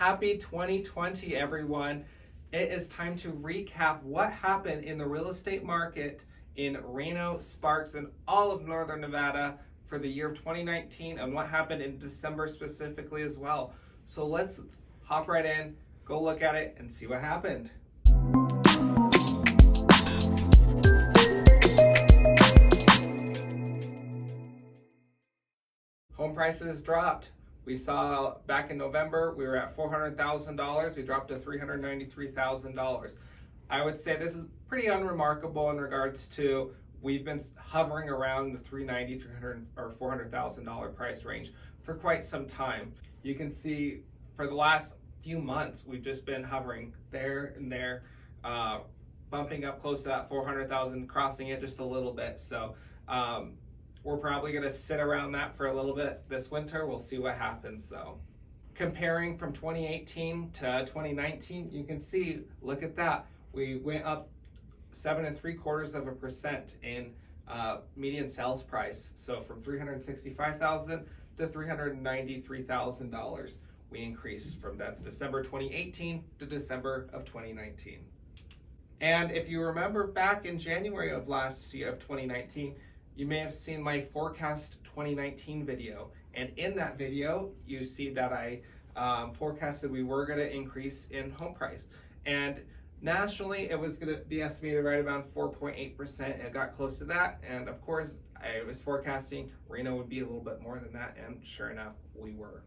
Happy 2020, everyone. It is time to recap what happened in the real estate market in Reno, Sparks, and all of Northern Nevada for the year of 2019 and what happened in December specifically as well. So let's hop right in, go look at it, and see what happened. Home prices dropped. We saw back in November, we were at $400,000. We dropped to $393,000. I would say this is pretty unremarkable in regards to we've been hovering around the $390,000, $300,000, or $400,000 price range for quite some time. You can see for the last few months, we've just been hovering there and there, bumping up close to that 400,000, crossing it just a little bit. So we're probably going to sit around that for a little bit this winter. We'll see what happens though. Comparing from 2018 to 2019, you can see, look at that. We went up 7.75% in median sales price. So from $365,000 to $393,000. We increased from that's December 2018 to December of 2019. And if you remember back in January of last year of 2019, you may have seen my forecast 2019 video. And in that video, you see that I forecasted we were gonna increase in home price. And nationally, it was gonna be estimated right around 4.8%. It got close to that. And of course, I was forecasting Reno would be a little bit more than that. And sure enough, we were.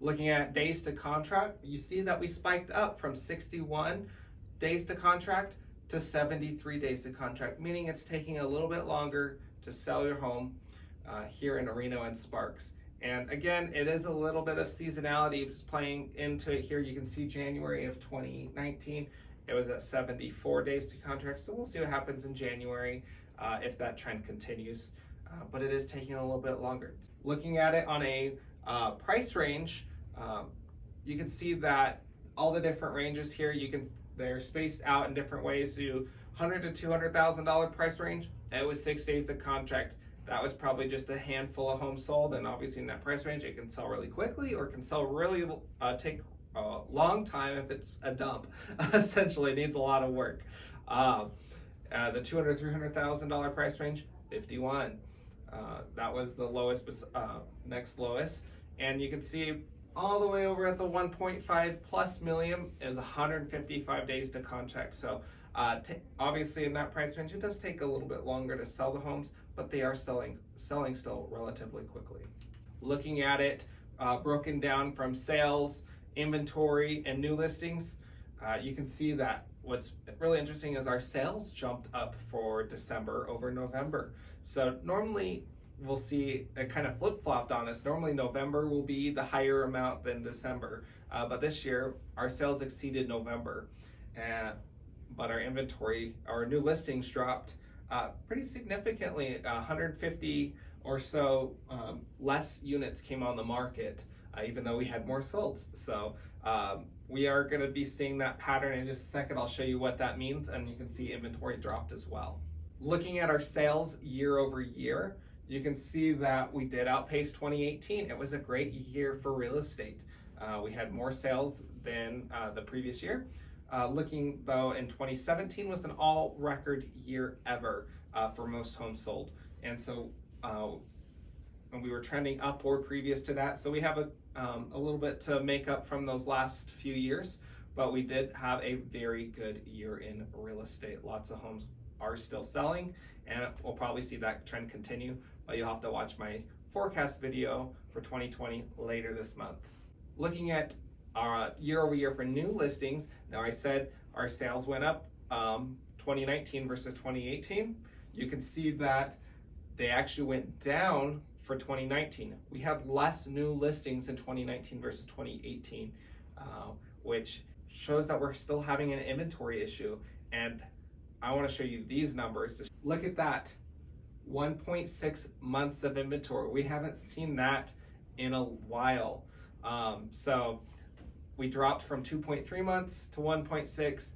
Looking at days to contract, you see that we spiked up from 61 days to contract to 73 days to contract, meaning it's taking a little bit longer to sell your home here in Reno and Sparks. And again, it is a little bit of seasonality just playing into it here. You can see January of 2019, it was at 74 days to contract. So we'll see what happens in January if that trend continues. But it is taking a little bit longer. Looking at it on a price range, you can see that all the different ranges here, they're spaced out in different ways. So $100,000 to $200,000 price range, it was 6 days to contract. That was probably just a handful of homes sold, and obviously in that price range, it can sell really quickly or it can sell really take a long time if it's a dump. Essentially, it needs a lot of work. The $200,000 to $300,000 price range, 51. That was the lowest, next lowest, and you can see all the way over at the 1.5 plus million is 155 days to contract. So obviously in that price range, it does take a little bit longer to sell the homes, but they are selling still relatively quickly. Looking at it broken down from sales, inventory, and new listings, you can see that what's really interesting is our sales jumped up for December over November. So normally we'll see it kind of flip-flopped on us. Normally November will be the higher amount than December, but this year our sales exceeded November. But our inventory, our new listings dropped pretty significantly. 150 or so less units came on the market, even though we had more sold. So we are going to be seeing that pattern in just a second. I'll show you what that means, and you can see inventory dropped as well. Looking at our sales year over year, you can see that we did outpace 2018. It was a great year for real estate. We had more sales than the previous year. Looking though, in 2017 was an all record year ever for most homes sold. And so and we were trending upward previous to that. So we have a little bit to make up from those last few years, but we did have a very good year in real estate. Lots of homes are still selling, and we'll probably see that trend continue, but you'll have to watch my forecast video for 2020 later this month. Looking at our year over year for new listings, now I said our sales went up 2019 versus 2018. You can see that they actually went down for 2019. We had less new listings in 2019 versus 2018, which shows that we're still having an inventory issue. And I want to show you these numbers. Look at that, 1.6 months of inventory. We haven't seen that in a while. So we dropped from 2.3 months to 1.6.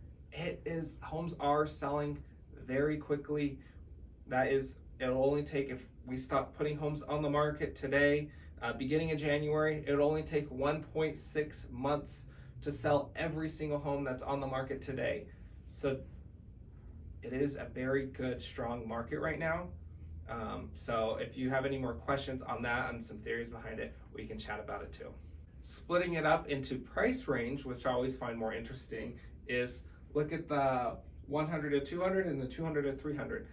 Homes are selling very quickly. It'll only take, if we stop putting homes on the market today, beginning of January, it would only take 1.6 months to sell every single home that's on the market today. So it is a very good, strong market right now. So if you have any more questions on that and some theories behind it, we can chat about it too. Splitting it up into price range, which I always find more interesting, is look at the 100 to 200 and the 200 to 300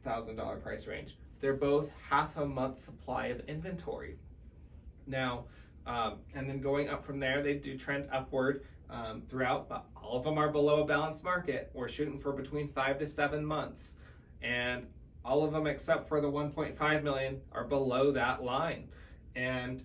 $1,000 price range. They're both half a month supply of inventory. Now, and then going up from there, they do trend upward throughout, but all of them are below a balanced market. We're shooting for between 5 to 7 months, and all of them except for the 1.5 million are below that line. And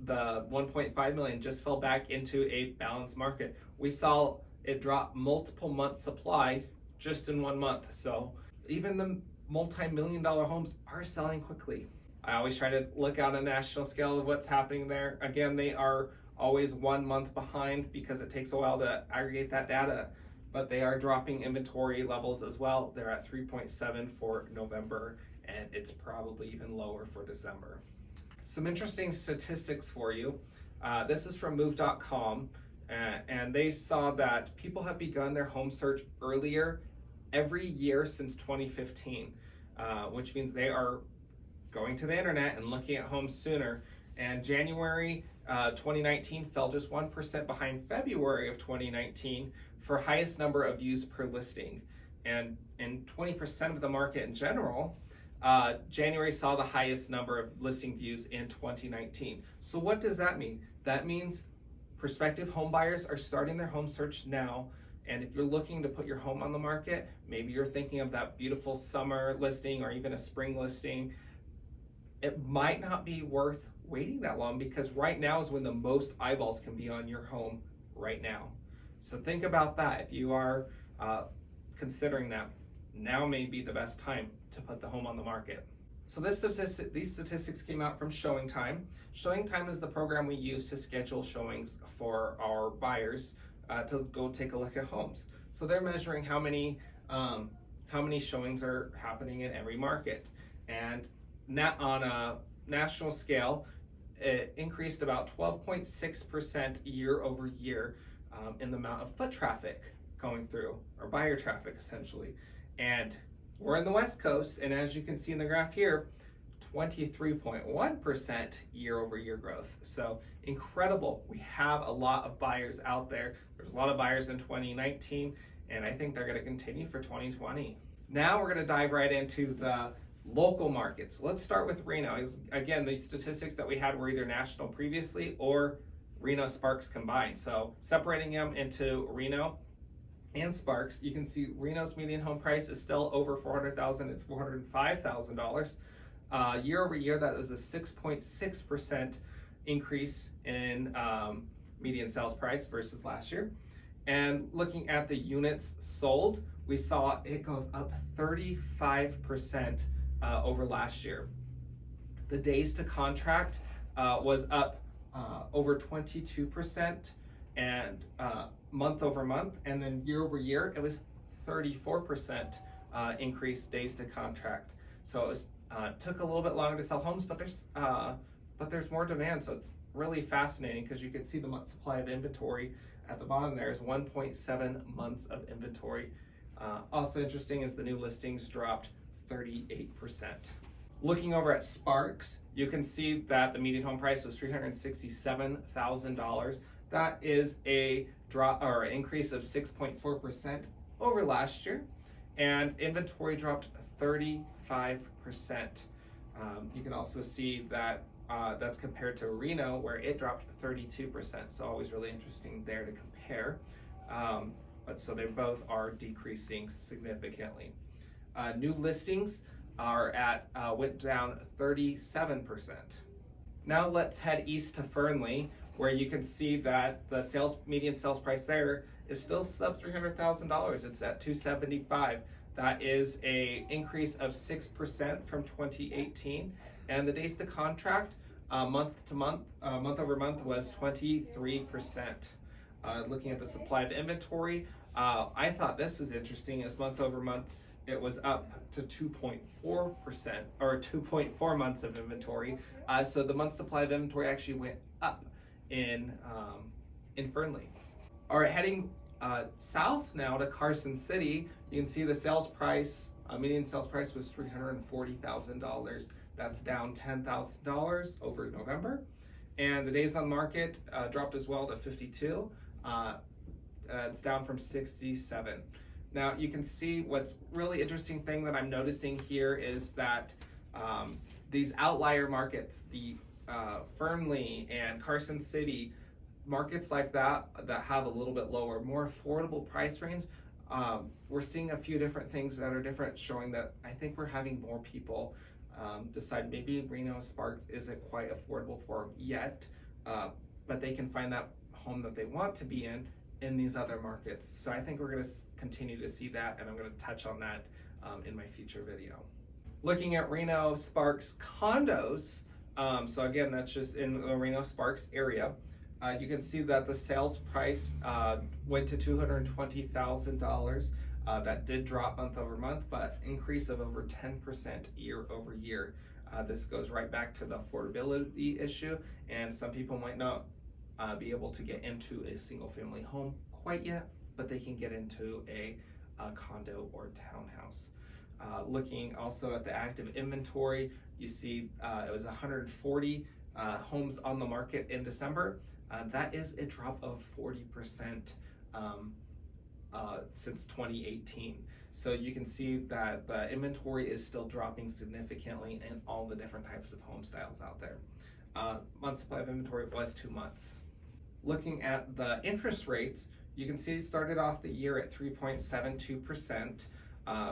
the 1.5 million just fell back into a balanced market. We saw it drop multiple months supply just in 1 month. So even the multi-million-dollar homes are selling quickly. I always try to look on a national scale of what's happening there. Again, they are always 1 month behind because it takes a while to aggregate that data, but they are dropping inventory levels as well. They're at 3.7 for November, and it's probably even lower for December. Some interesting statistics for you. This is from move.com, and they saw that people have begun their home search earlier every year since 2015, which means they are going to the internet and looking at homes sooner. And January 2019 fell just 1% behind February of 2019 for highest number of views per listing. And in 20% of the market in general, January saw the highest number of listing views in 2019. So what does that mean? That means prospective home buyers are starting their home search now. And if you're looking to put your home on the market, maybe you're thinking of that beautiful summer listing or even a spring listing, it might not be worth waiting that long, because right now is when the most eyeballs can be on your home right now. So think about that. If you are considering that, now may be the best time to put the home on the market. So these statistics came out from Showing Time. Showing Time is the program we use to schedule showings for our buyers to go take a look at homes. So they're measuring how many showings are happening in every market. And on a national scale, it increased about 12.6% year over year in the amount of foot traffic going through, or buyer traffic essentially. And we're in the West Coast, and as you can see in the graph here, 23.1% year over year growth. So incredible. We have a lot of buyers out there. There's a lot of buyers in 2019, and I think they're going to continue for 2020. Now we're going to dive right into the local markets. Let's start with Reno. Again, these statistics that we had were either national previously or Reno Sparks combined. So separating them into Reno and Sparks, you can see Reno's median home price is still over $400,000. It's $405,000. Year over year, that was a 6.6% increase in median sales price versus last year. And looking at the units sold, we saw it go up 35% over last year. The days to contract was up over 22% and month over month, and then year over year it was 34% increase days to contract. So it was took a little bit longer to sell homes, but there's more demand. So it's really fascinating because you can see the month supply of inventory at the bottom there is 1.7 months of inventory. Also interesting is the new listings dropped 38%. Looking over at Sparks, you can see that the median home price was $367,000. That is a drop or an increase of 6.4% over last year, and inventory dropped 35%. You can also see that that's compared to Reno, where it dropped 32%. So always really interesting there to compare. But so they both are decreasing significantly. New listings are went down 37%. Now let's head east to Fernley, where you can see that the median sales price there is still sub $300,000. It's at $275,000. That is a increase of 6% from 2018, and the days to contract month over month was 23%. Looking at the supply of inventory, I thought this was interesting, as month over month it was up to 2.4% or 2.4 months of inventory. So the month supply of inventory actually went up in Fernley. All right, heading south now to Carson City, you can see the sales price, median sales price was $340,000. That's down $10,000 over November. And the days on market dropped as well to 52. It's down from 67. Now you can see what's really interesting thing that I'm noticing here is that these outlier markets, the Fernley and Carson City, markets like that have a little bit lower, more affordable price range, we're seeing a few different things that are different, showing that I think we're having more people decide maybe Reno Sparks isn't quite affordable for them yet, but they can find that home that they want to be in these other markets. So I think we're going to continue to see that, and I'm going to touch on that in my future video. Looking at Reno Sparks condos, so again, that's just in the Reno Sparks area. You can see that the sales price went to $220,000. That did drop month over month, but increase of over 10% year over year. This goes right back to the affordability issue, and some people might not be able to get into a single family home quite yet, but they can get into a condo or townhouse. Looking also at the active inventory, you see it was 140 homes on the market in December. That is a drop of 40% since 2018. So you can see that the inventory is still dropping significantly in all the different types of home styles out there. Month supply of inventory was 2 months. Looking at the interest rates, you can see it started off the year at 3.72%.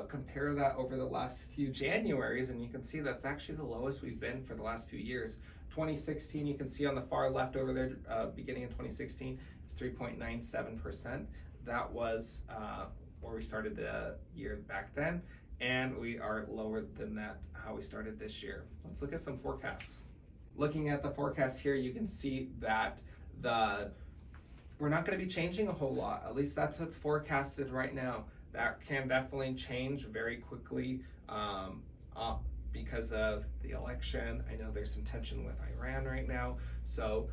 Compare that over the last few Januaries, and you can see that's actually the lowest we've been for the last few years. 2016, you can see on the far left over there, beginning in 2016, it's 3.97%. That was where we started the year back then, and we are lower than that how we started this year. Let's look at some forecasts. Looking at the forecast here, you can see that we're not going to be changing a whole lot. At least that's what's forecasted right now. That can definitely change very quickly because of the election. I know there's some tension with Iran right now. So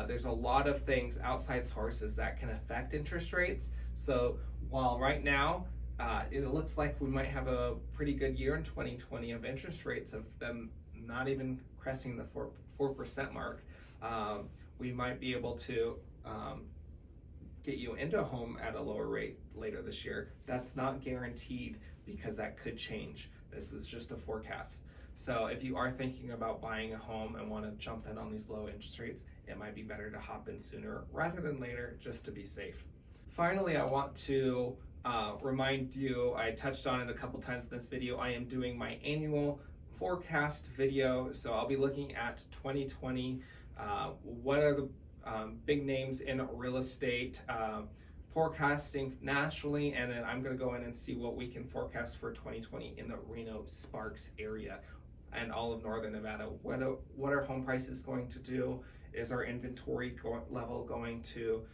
there's a lot of things, outside sources, that can affect interest rates. So while right now it looks like we might have a pretty good year in 2020 of interest rates, of them not even cresting the 4% mark, we might be able to get you into a home at a lower rate later this year. That's not guaranteed, because that could change. This is just a forecast. So if you are thinking about buying a home and want to jump in on these low interest rates, it might be better to hop in sooner rather than later, just to be safe. Finally, I want to remind you, I touched on it a couple times in this video, I am doing my annual forecast video. So I'll be looking at 2020. What are the big names in real estate, forecasting nationally, and then I'm going to go in and see what we can forecast for 2020 in the Reno Sparks area and all of northern Nevada. What are home prices going to do? Is our inventory level going to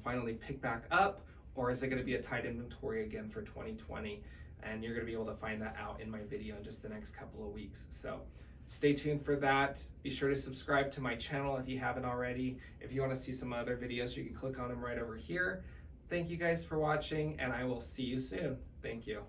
finally pick back up, or is it going to be a tight inventory again for 2020? And you're going to be able to find that out in my video in just the next couple of weeks. So stay tuned for that. Be sure to subscribe to my channel if you haven't already. If you want to see some other videos, you can click on them right over here. Thank you guys for watching, and I will see you soon. Thank you.